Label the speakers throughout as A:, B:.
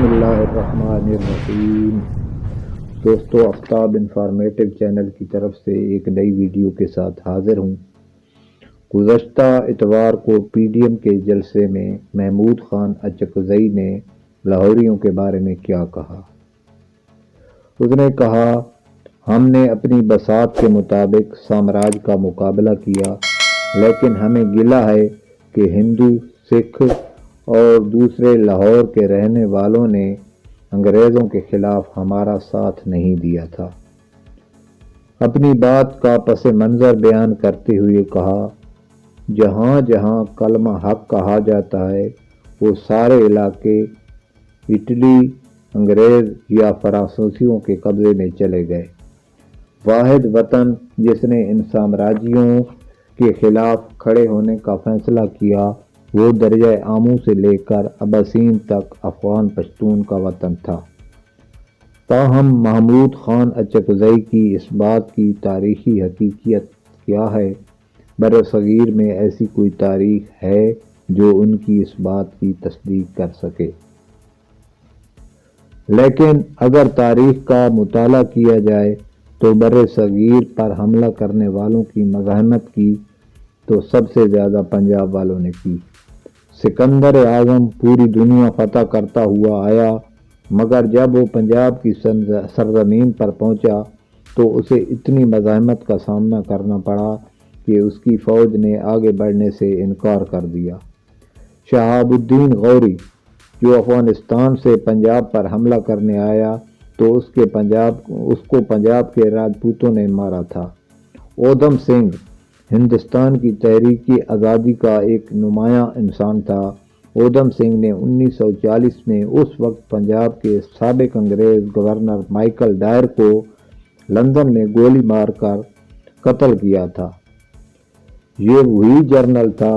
A: بسم اللہ الرحمن الرحیم۔ دوستو، آفتاب انفارمیٹو چینل کی طرف سے ایک نئی ویڈیو کے ساتھ حاضر ہوں۔ گزشتہ اتوار کو پی ڈی ایم کے جلسے میں محمود خان اچکزئی نے لاہوریوں کے بارے میں کیا کہا؟ اس نے کہا، ہم نے اپنی بساط کے مطابق سامراج کا مقابلہ کیا، لیکن ہمیں گلہ ہے کہ ہندو، سکھ اور دوسرے لاہور کے رہنے والوں نے انگریزوں کے خلاف ہمارا ساتھ نہیں دیا تھا۔ اپنی بات کا پس منظر بیان کرتے ہوئے کہا، جہاں جہاں کلمہ حق کہا جاتا ہے وہ سارے علاقے اٹلی، انگریز یا فرانسیسیوں کے قبضے میں چلے گئے۔ واحد وطن جس نے ان سامراجیوں کے خلاف کھڑے ہونے کا فیصلہ کیا وہ درجہ آمو سے لے کر اباسین تک افغان پشتون کا وطن تھا۔ تاہم محمود خان اچکزئی کی اس بات کی تاریخی حقیقت کیا ہے؟ برصغیر میں ایسی کوئی تاریخ ہے جو ان کی اس بات کی تصدیق کر سکے؟ لیکن اگر تاریخ کا مطالعہ کیا جائے تو برصغیر پر حملہ کرنے والوں کی مزاحمت کی تو سب سے زیادہ پنجاب والوں نے کی۔ سکندر اعظم پوری دنیا فتح کرتا ہوا آیا، مگر جب وہ پنجاب کی سرزمین پر پہنچا تو اسے اتنی مزاحمت کا سامنا کرنا پڑا کہ اس کی فوج نے آگے بڑھنے سے انکار کر دیا۔ شہاب الدین غوری جو افغانستان سے پنجاب پر حملہ کرنے آیا تو اس کو پنجاب کے راجپوتوں نے مارا تھا۔ اودھم سنگھ ہندوستان کی تحریک آزادی کا ایک نمایاں انسان تھا۔ اودھم سنگھ نے 1940 میں اس وقت پنجاب کے سابق انگریز گورنر مائیکل ڈائر کو لندن میں گولی مار کر قتل کیا تھا۔ یہ وہی جنرل تھا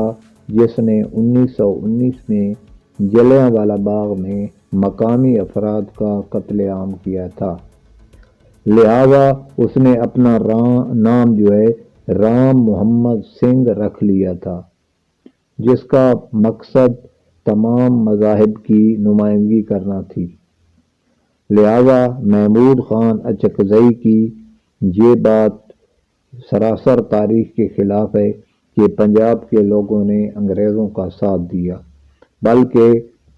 A: جس نے 1919 میں جلیانوالہ باغ میں مقامی افراد کا قتل عام کیا تھا۔ لہذا اس نے اپنا نام رام محمد سنگھ رکھ لیا تھا، جس کا مقصد تمام مذاہب کی نمائندگی کرنا تھی۔ لہذا محمود خان اچکزئی کی یہ بات سراسر تاریخ کے خلاف ہے کہ پنجاب کے لوگوں نے انگریزوں کا ساتھ دیا، بلکہ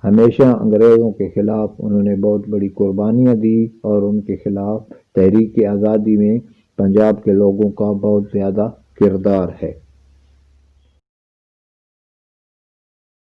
A: ہمیشہ انگریزوں کے خلاف انہوں نے بہت بڑی قربانیاں دی اور ان کے خلاف تحریک آزادی میں پنجاب کے لوگوں کا بہت زیادہ کردار ہے۔